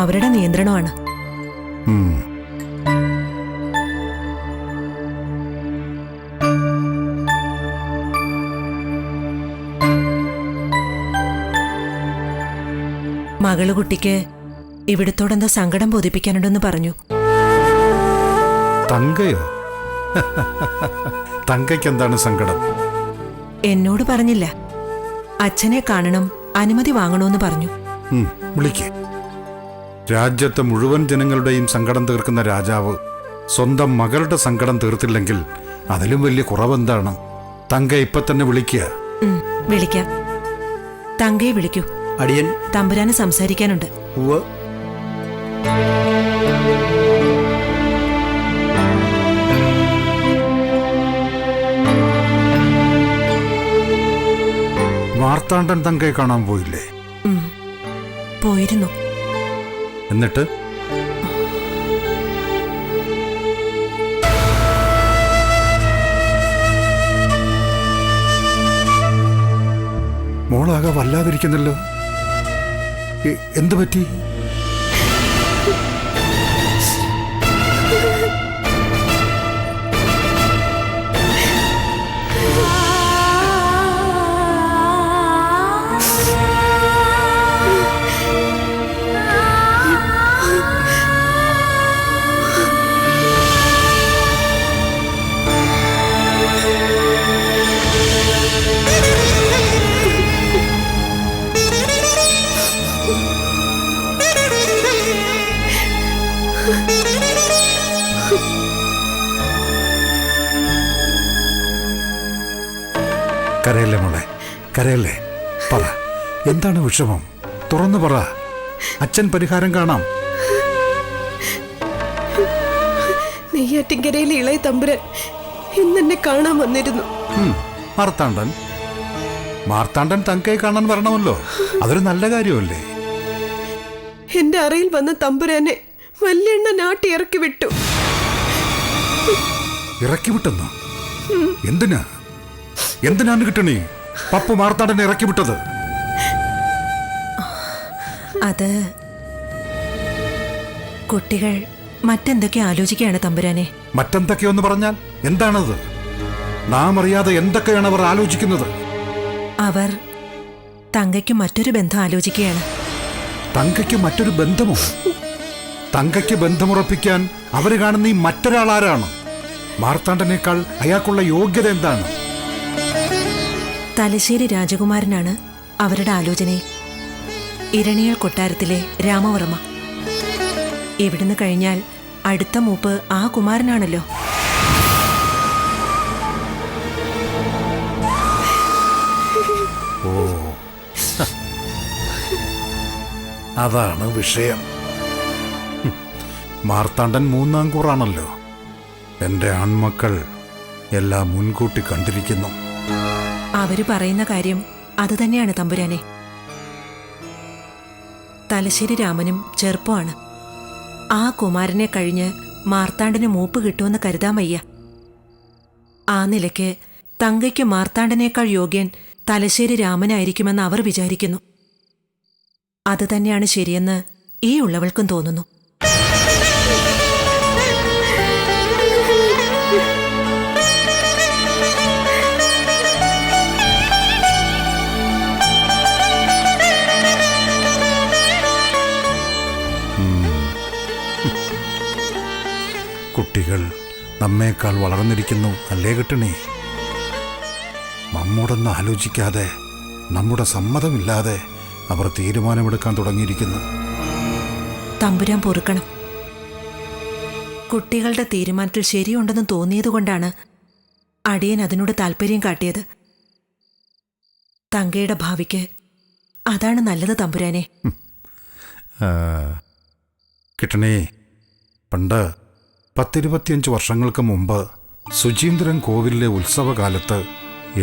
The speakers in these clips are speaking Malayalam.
അവരുടെ നിയന്ത്രണമാണ്. മകള് കുട്ടിക്ക് ഇവിടത്തോടെന്തോ സങ്കടം ബോധിപ്പിക്കാനുണ്ടെന്ന് പറഞ്ഞു. തങ്കയോ? തങ്കയ്ക്ക് എന്താണ് സങ്കടം? എന്നോട് പറഞ്ഞില്ല. അച്ഛനെ കാണണം, അനുമതി വാങ്ങണമെന്ന് പറഞ്ഞു. വിളിക്കേ. രാജ്യത്തെ മുഴുവൻ ജനങ്ങളുടെയും സങ്കടം തീർക്കുന്ന രാജാവ് സ്വന്തം മകളുടെ സങ്കടം തീർത്തില്ലെങ്കിൽ അതിലും വലിയ കുറവെന്താണ്? തങ്ക ഇപ്പൊ തന്നെ വിളിക്കുക. വിളിക്കാം. തങ്കയെ വിളിക്കൂ. അടിയൻ. തമ്പുരാന് സംസാരിക്കാനുണ്ട്. മാർത്താണ്ഡൻ തങ്കയെ കാണാൻ പോയില്ലേ? പോയിരുന്നു. എന്നിട്ട് മോളാകെ വല്ലാതിരിക്കുന്നല്ലോ. എന്തു പറ്റി? കരയല്ലേ മോളെ, കരയല്ലേ. പറ, എന്താണ് വിഷമം? തുറന്നു പറ. അച്ഛൻ പരിഹാരം കാണാം. നെയ്യാറ്റിൻകരയിലെ ഇളയ തമ്പുരാൻ ഇന്നെന്നെ കാണാൻ വന്നിരുന്നു. മാർത്താണ്ഡൻ? മാർത്താണ്ഡൻ തങ്കയെ കാണാൻ വരണമല്ലോ. അതൊരു നല്ല കാര്യമല്ലേ? എന്റെ അറയിൽ വന്ന തമ്പുരാനെ വല്യണ്ണ നാട്ടി ഇറക്കി വിട്ടു. ഇറക്കി വിട്ടെന്നോ? എന്തിനാണ് കിട്ടണേ പപ്പു മാർത്താണ്ഡനെ ഇറക്കി വിട്ടത്? അത് കുട്ടികൾ മറ്റെന്തൊക്കെ ആലോചിക്കുകയാണ് തമ്പുരാനെ. മറ്റെന്തൊക്കെയൊന്ന് പറഞ്ഞാൽ എന്താണത്? നാം അറിയാതെ എന്തൊക്കെയാണ് അവർ ആലോചിക്കുന്നത്? അവർ തങ്കയ്ക്ക് മറ്റൊരു ബന്ധം ആലോചിക്കുകയാണ്. തങ്കയ്ക്ക് മറ്റൊരു ബന്ധമോ? തങ്കയ്ക്ക് ബന്ധമുറപ്പിക്കാൻ അവര് കാണുന്ന ഈ മറ്റൊരാൾ ആരാണ്? മാർത്താണ്ഡനേക്കാൾ അയാൾക്കുള്ള യോഗ്യത എന്താണ്? തലശ്ശേരി രാജകുമാരനാണ് അവരുടെ ആലോചനയെ. ഇരണിയൽ കൊട്ടാരത്തിലെ രാമവർമ്മ. ഇവിടുന്ന് കഴിഞ്ഞാൽ അടുത്ത മൂപ്പ് ആ കുമാരനാണല്ലോ. ഓ, അതാണ് വിഷയം. മാർത്താണ്ഡൻ മൂന്നാം കൂറാണല്ലോ. എന്റെ ആൺമക്കൾ എല്ലാം മുൻകൂട്ടി കണ്ടിരിക്കുന്നു. അവര് പറയുന്ന കാര്യം അത് തന്നെയാണ് തമ്പുരാനെ. തലശ്ശേരി രാമനും ചെറുപ്പമാണ്. ആ കുമാരനെ കഴിഞ്ഞ് മാർത്താണ്ഡന് മൂപ്പ് കിട്ടുമെന്ന് കരുതാൻ വയ്യ. ആ നിലയ്ക്ക് തങ്കയ്ക്ക് മാർത്താണ്ഡനേക്കാൾ യോഗ്യൻ തലശ്ശേരി രാമനായിരിക്കുമെന്ന് അവർ വിചാരിക്കുന്നു. അത് തന്നെയാണ് ശരിയെന്ന് ഈ ഉള്ളവൾക്കും തോന്നുന്നു. കുട്ടികൾ നമ്മേക്കാൾ വളർന്നിരിക്കുന്നു അല്ലേ കിട്ടണേ? നമ്മോടൊന്ന് ആലോചിക്കാതെ, നമ്മുടെ സമ്മതമില്ലാതെ അവർ തീരുമാനമെടുക്കാൻ തുടങ്ങിയിരിക്കുന്നു. തമ്പുരാൻ പൊറുക്കണം. കുട്ടികളുടെ തീരുമാനത്തിൽ ശരിയുണ്ടെന്ന് തോന്നിയതുകൊണ്ടാണ് അടിയൻ അതിനോട് താല്പര്യം കാട്ടിയത്. തങ്കയുടെ ഭാവിക്ക് അതാണ് നല്ലത് തമ്പുരാനെ. കിട്ടണേ, പണ്ട് 10-25 വർഷങ്ങൾക്ക് മുമ്പ് സുചീന്ദ്രൻ കോവിലിലെ ഉത്സവകാലത്ത്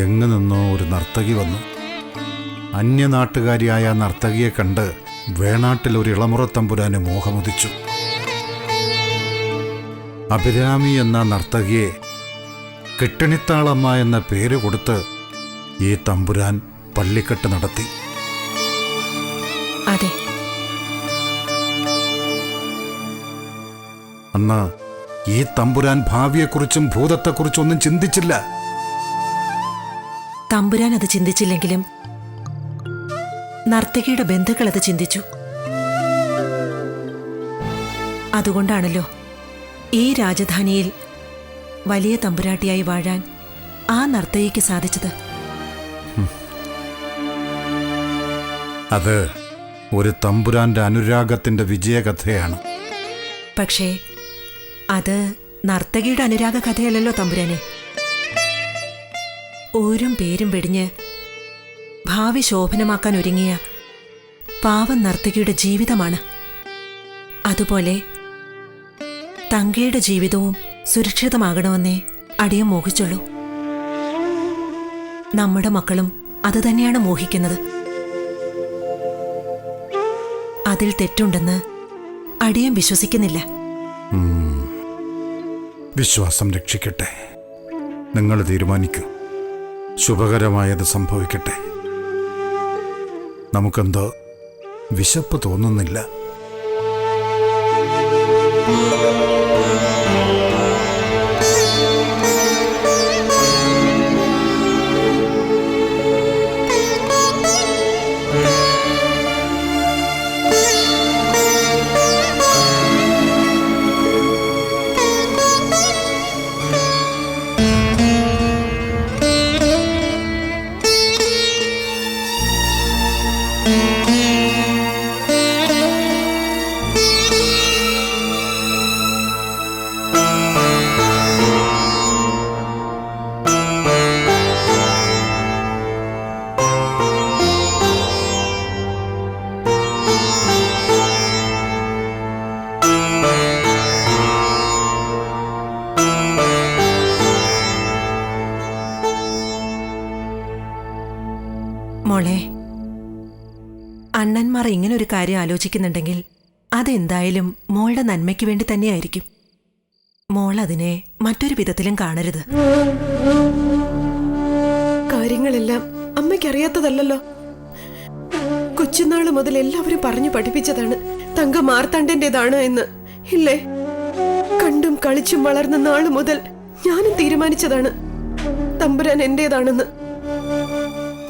എങ്ങു നിന്നോ ഒരു നർത്തകി വന്നു. അന്യനാട്ടുകാരിയായ നർത്തകിയെ കണ്ട് വേണാട്ടിൽ ഒരു ഇളമുറത്തമ്പുരാന് മോഹമുദിച്ചു. അഭിരാമി എന്ന നർത്തകിയെ കിട്ടണിത്താളമ്മ എന്ന പേര് കൊടുത്ത് ഈ തമ്പുരാൻ പള്ളിക്കെട്ട് നടത്തി. അതെ, അന്ന് ഈ തമ്പുരാൻ ഭാവിയെക്കുറിച്ചും ഭൂതത്തെക്കുറിച്ചും ഒന്നും ചിന്തിച്ചില്ല. തമ്പുരാൻ അത് ചിന്തിച്ചില്ലെങ്കിലും നർത്തകിയുടെ ബന്ധുക്കൾ അത് ചിന്തിച്ചു. അതുകൊണ്ടാണല്ലോ ഈ രാജധാനിയിൽ വലിയ തമ്പുരാട്ടിയായി വാഴാൻ ആ നർത്തകിക്ക് സാധിച്ചത്. അത് ഒരു തമ്പുരാന്റെ അനുരാഗത്തിന്റെ വിജയകഥയാണ്. പക്ഷേ അത് നർത്തകിയുടെ അനുരാഗ കഥയല്ലല്ലോ തമ്പുരാനെ. ഓരും പേരും വെടിഞ്ഞ് ഭാവി ശോഭനമാക്കാൻ ഒരുങ്ങിയ പാവം നർത്തകിയുടെ ജീവിതമാണ്. അതുപോലെ തങ്കയുടെ ജീവിതവും സുരക്ഷിതമാകണമെന്നേ അടിയൻ മോഹിച്ചുള്ളൂ. നമ്മുടെ മക്കളും അതുതന്നെയാണ് മോഹിക്കുന്നത്. അതിൽ തെറ്റുണ്ടെന്ന് അടിയൻ വിശ്വസിക്കുന്നില്ല. വിശ്വാസം രക്ഷിക്കട്ടെ. നിങ്ങൾ തീരുമാനിക്കൂ. ശുഭകരമായത് സംഭവിക്കട്ടെ. നമുക്കെന്തോ വിശപ്പ് തോന്നുന്നില്ല. മോളെ, അണ്ണന്മാർ ഇങ്ങനൊരു കാര്യം ആലോചിക്കുന്നുണ്ടെങ്കിൽ അതെന്തായാലും മോളുടെ നന്മയ്ക്ക് വേണ്ടി തന്നെയായിരിക്കും. മോൾ അതിനെ മറ്റൊരു വിധത്തിലും കാണരുത്. കാര്യങ്ങളെല്ലാം അമ്മയ്ക്കറിയാത്തതല്ലോ. കൊച്ചുനാള് മുതൽ എല്ലാവരും പറഞ്ഞു പഠിപ്പിച്ചതാണ് തങ്ക മാർത്താണ്ഡന്റേതാണ് എന്ന്. ഇല്ലേ? കണ്ടും കളിച്ചും വളർന്ന നാള് മുതൽ ഞാനും തീരുമാനിച്ചതാണ് തമ്പുരാൻ എന്റേതാണെന്ന്.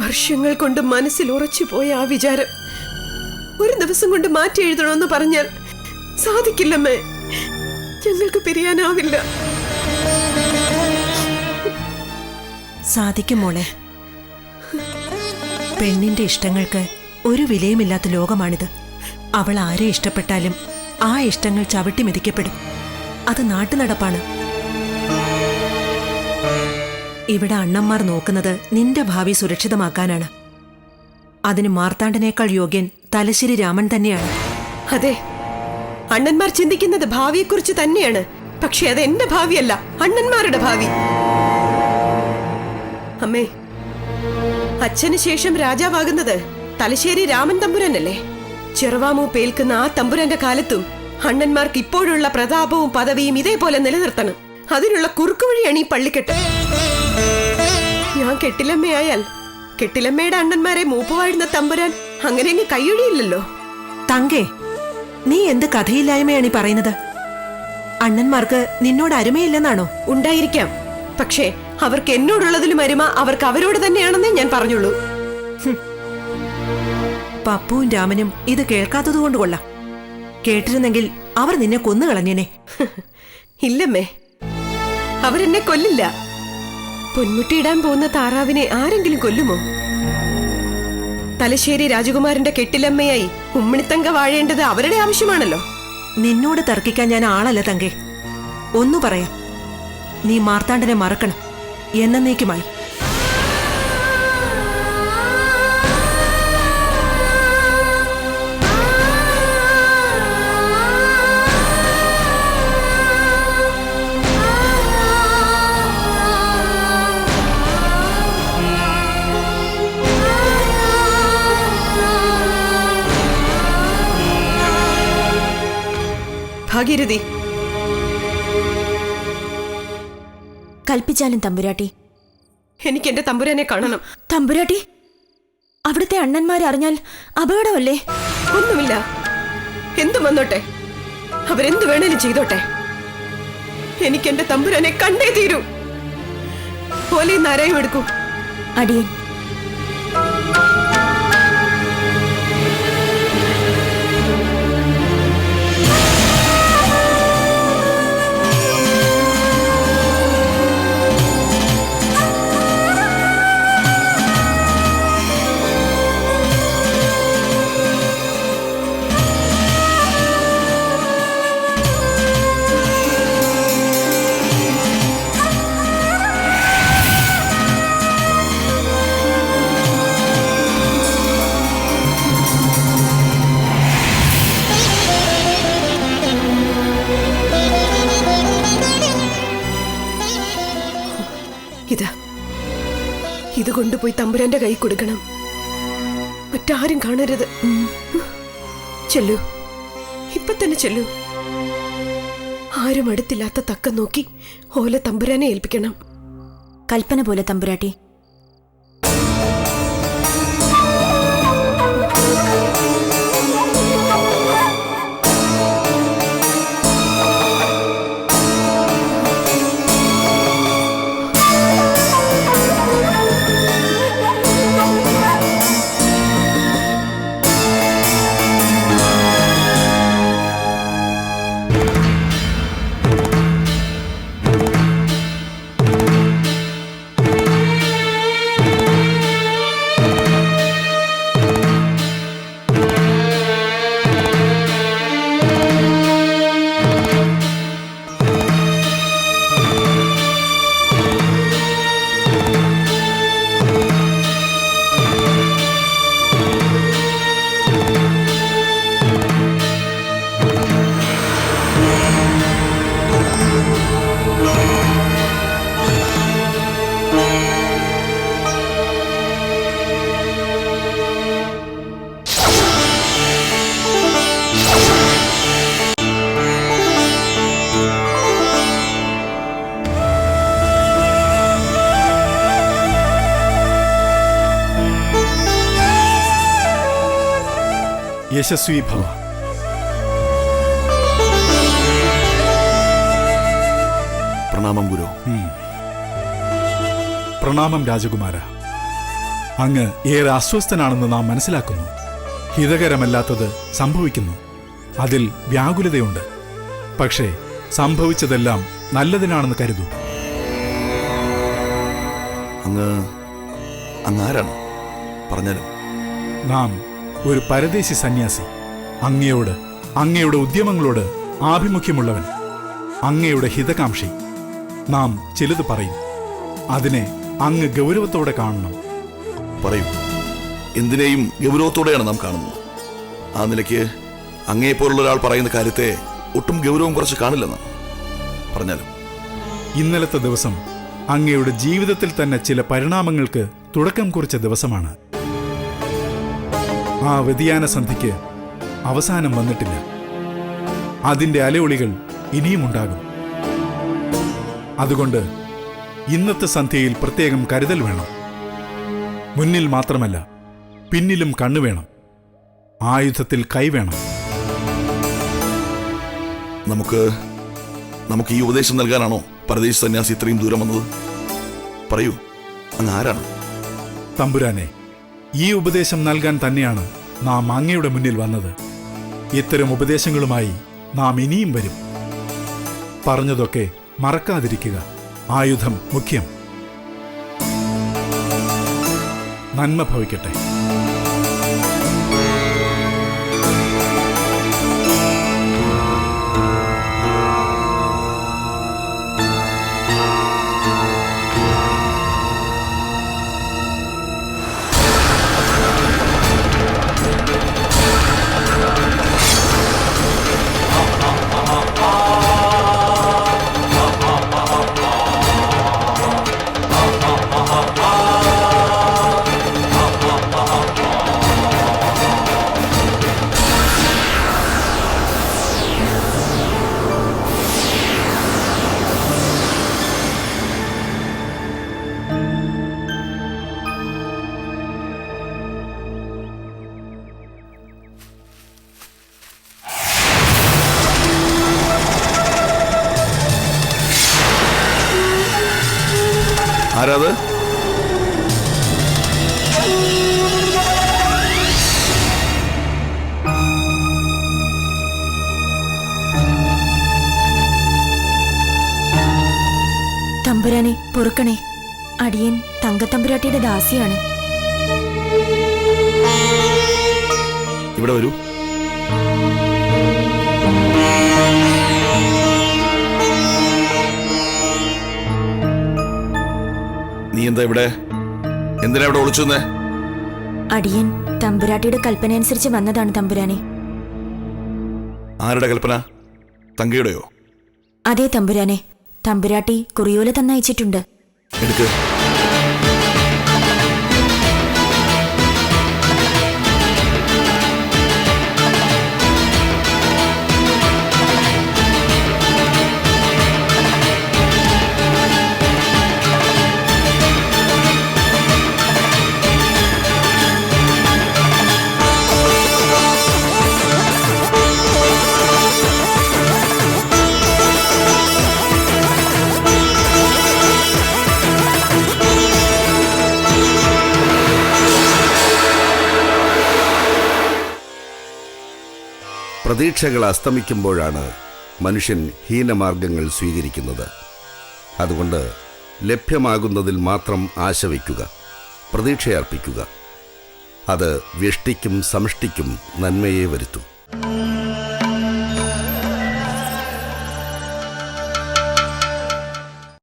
വർഷങ്ങൾ കൊണ്ട് മനസ്സിൽ ഉറച്ചുപോയ ആ വിചാരം ഒരു ദിവസം കൊണ്ട് മാറ്റി എഴുതണമെന്ന് പറഞ്ഞാൽ സാധിക്കില്ലമ്മേ. ഞങ്ങൾക്ക് പിരിയാനാവില്ല. സാധിക്കും മോളെ. പെണ്ണിന്റെ ഇഷ്ടങ്ങൾക്ക് ഒരു വിലയുമില്ലാത്ത ലോകമാണിത്. അവൾ ആരെ ഇഷ്ടപ്പെട്ടാലും ആ ഇഷ്ടങ്ങൾ ചവിട്ടി മെതിക്കപ്പെടും. അത് നാട്ടുനടപ്പാണ്. ഇവിടെ അണ്ണന്മാർ നോക്കുന്നത് നിന്റെ ഭാവി സുരക്ഷിതമാക്കാനാണ്. അതിന് മാർത്താണ്ഡനേക്കാൾ യോഗ്യൻ തലശ്ശേരി രാമൻ തന്നെയാണ്. അതെ, അണ്ണന്മാർ ചിന്തിക്കുന്നത് ഭാവിയെക്കുറിച്ച് തന്നെയാണ്. പക്ഷെ അത് എന്റെ ഭാവിയല്ല, അണ്ണന്മാരുടെ ഭാവി. അമ്മേ, അച്ഛന് ശേഷം രാജാവാകുന്നത് തലശ്ശേരി രാമൻ തമ്പുരാനല്ലേ? ചെറുവാമൂപ്പ് ഏൽക്കുന്ന ആ തമ്പുരാന്റെ കാലത്തും അണ്ണന്മാർക്ക് ഇപ്പോഴുള്ള പ്രതാപവും പദവിയും ഇതേപോലെ നിലനിർത്തണം. അതിനുള്ള കുറുക്കുവഴിയാണ് ഈ പള്ളിക്കെട്ട്. ഞാൻ കെട്ടിലമ്മയായാൽ കെട്ടിലമ്മയുടെ അണ്ണന്മാരെ മൂപ്പുവാഴുന്ന തമ്പുരാൻ അങ്ങനെ കൈയൊഴിയില്ലല്ലോ. തങ്കേ, നീ എന്ത് കഥയില്ലായ്മയാണ് ഈ പറയുന്നത്? അണ്ണന്മാർക്ക് നിന്നോട് അരുമയില്ലെന്നാണോ? ഉണ്ടായിരിക്കാം. പക്ഷേ അവർക്ക് എന്നോടുള്ളതിലും അരുമ അവർക്ക് അവരോട് തന്നെയാണെന്നേ ഞാൻ പറഞ്ഞുള്ളൂ. പപ്പുവും രാമനും ഇത് കേൾക്കാത്തതുകൊണ്ട് കൊള്ളാം. കേട്ടിരുന്നെങ്കിൽ അവർ നിന്നെ കൊന്നുകളഞ്ഞേനെ. ഇല്ലമ്മേ, അവരെന്നെ കൊല്ലില്ല. പൊന്മുട്ടിയിടാൻ പോകുന്ന താറാവിനെ ആരെങ്കിലും കൊല്ലുമോ? തലശ്ശേരി രാജകുമാരന്റെ കെട്ടിലമ്മയായി ഉമ്മിണിത്തങ്ക വാഴേണ്ടത് അവരുടെ ആവശ്യമാണല്ലോ. നിന്നോട് തർക്കിക്കാൻ ഞാൻ ആളല്ല തങ്കേ. ഒന്നു പറയാം, നീ മാർത്താണ്ഡനെ മറക്കണം എന്നേക്കുമായി. ഭാഗീരഥി, കൽപ്പിച്ചാലും തമ്പുരാട്ടി. എനിക്ക് എന്റെ തമ്പുരാനെ കാണണം. തമ്പുരാട്ടി, അവിടുത്തെ അണ്ണന്മാരറിഞ്ഞാൽ അപകടമല്ലേ? ഒന്നുമില്ല, എന്തു വന്നോട്ടെ, അവരെന്തു വേണേലും ചെയ്തോട്ടെ. എനിക്ക് എന്റെ തമ്പുരാനെ കണ്ടേ തീരൂ. പോലെ നാരായം എടുക്കൂ. അടിയൻ. ഇത് കൊണ്ടുപോയി തമ്പുരാന്റെ കൈ കൊടുക്കണം. മറ്റാരും കാണരുത്. ചെല്ലു, ഇപ്പൊ തന്നെ ചെല്ലു. ആരും അടുത്തില്ലാത്ത തക്കം നോക്കി ഓല തമ്പുരാനെ ഏൽപ്പിക്കണം. കൽപ്പന പോലെ തമ്പുരാട്ടി. യശസ്വി ഭവ. പ്രണാമം ഗുരു. പ്രണാമം രാജകുമാര. അങ്ങ് ഏറെ അസ്വസ്ഥനാണെന്ന് നാം മനസ്സിലാക്കുന്നു. ഹിതകരമല്ലാത്തത് സംഭവിക്കുന്നു. അതിൽ വ്യാകുലതയുണ്ട്. പക്ഷേ സംഭവിച്ചതെല്ലാം നല്ലതിനാണെന്ന് കരുതൂ. അങ്ങ് ആരാണ്? പറഞ്ഞാലും. നാം ഒരു പരദേശി സന്യാസി. അങ്ങയുടെ ഉദ്യമങ്ങളോട് ആഭിമുഖ്യമുള്ളവൻ, അങ്ങയുടെ ഹിതകാംക്ഷി. നാം ചിലത് പറയും. അതിനെ അങ്ങ് ഗൗരവത്തോടെ കാണണം. പറയൂ. എന്തിനേയും ഗൗരവത്തോടെയാണ് നാം കാണുന്നത്. ആ നിലയ്ക്ക് അങ്ങയെപ്പോലുള്ള ഒരാൾ പറയുന്ന കാര്യത്തെ ഒട്ടും ഗൗരവം കുറച്ച് കാണില്ലെന്ന് പറഞ്ഞാലും. ഇന്നലത്തെ ദിവസം അങ്ങയുടെ ജീവിതത്തിൽ തന്നെ ചില പരിണാമങ്ങൾക്ക് തുടക്കം കുറിച്ച ദിവസമാണ്. ആ വ്യതിയാന സന്ധിക്ക് അവസാനം വന്നിട്ടില്ല. അതിന്റെ അലയൊളികൾ ഇനിയുമുണ്ടാകും. അതുകൊണ്ട് ഇന്നത്തെ സന്ധ്യയിൽ പ്രത്യേകം കരുതൽ വേണം. മുന്നിൽ മാത്രമല്ല, പിന്നിലും കണ്ണുവേണം. ആയുധത്തിൽ കൈവേണം. നമുക്ക് ഈ ഉപദേശം നൽകാനാണോ പരദേശി സന്യാസി ഇത്രയും ദൂരം വന്നത്? പറയൂ, അങ്ങ് ആരാണ്? തമ്പുരാനെ, ഈ ഉപദേശം നൽകാൻ തന്നെയാണ് നാം അങ്ങയുടെ മുന്നിൽ വന്നത്. ഇത്തരം ഉപദേശങ്ങളുമായി നാം ഇനിയും വരും. പറഞ്ഞതൊക്കെ മറക്കാതിരിക്കുക. ആയുധം മുഖ്യം. നന്മ ഭവിക്കട്ടെ. ആരാത്? തമ്പുരാനെ പൊറുക്കണേ, അടിയൻ തങ്കത്തമ്പുരാട്ടിയുടെ ദാസിയാണ്. ഇവിടെ വരൂ. നീ എന്താ ഇവിടെ? എന്തിനാ ഇവിടെ ഒളിച്ചു നിന്നേ? അടിയൻ തമ്പുരാട്ടിയുടെ കൽപ്പന അനുസരിച്ച് വന്നതാണ് തമ്പുരാനെ. ആരുടെ കൽപ്പന? തങ്കയുടെയോ? അതെ തമ്പുരാനെ, തമ്പുരാട്ടി കുറിയോല തന്നയച്ചിട്ടുണ്ട്. എടുക്ക്. പ്രതീക്ഷകൾ അസ്തമിക്കുമ്പോഴാണ് മനുഷ്യൻ ഹീനമാർഗങ്ങൾ സ്വീകരിക്കുന്നത്. അതുകൊണ്ട് ലഭ്യമാകുന്നതിൽ മാത്രം ആശ വയ്ക്കുക, പ്രതീക്ഷയർപ്പിക്കുക. അത് വ്യഷ്ടിക്കും സമഷ്ടിക്കും നന്മയെ വരുത്തും.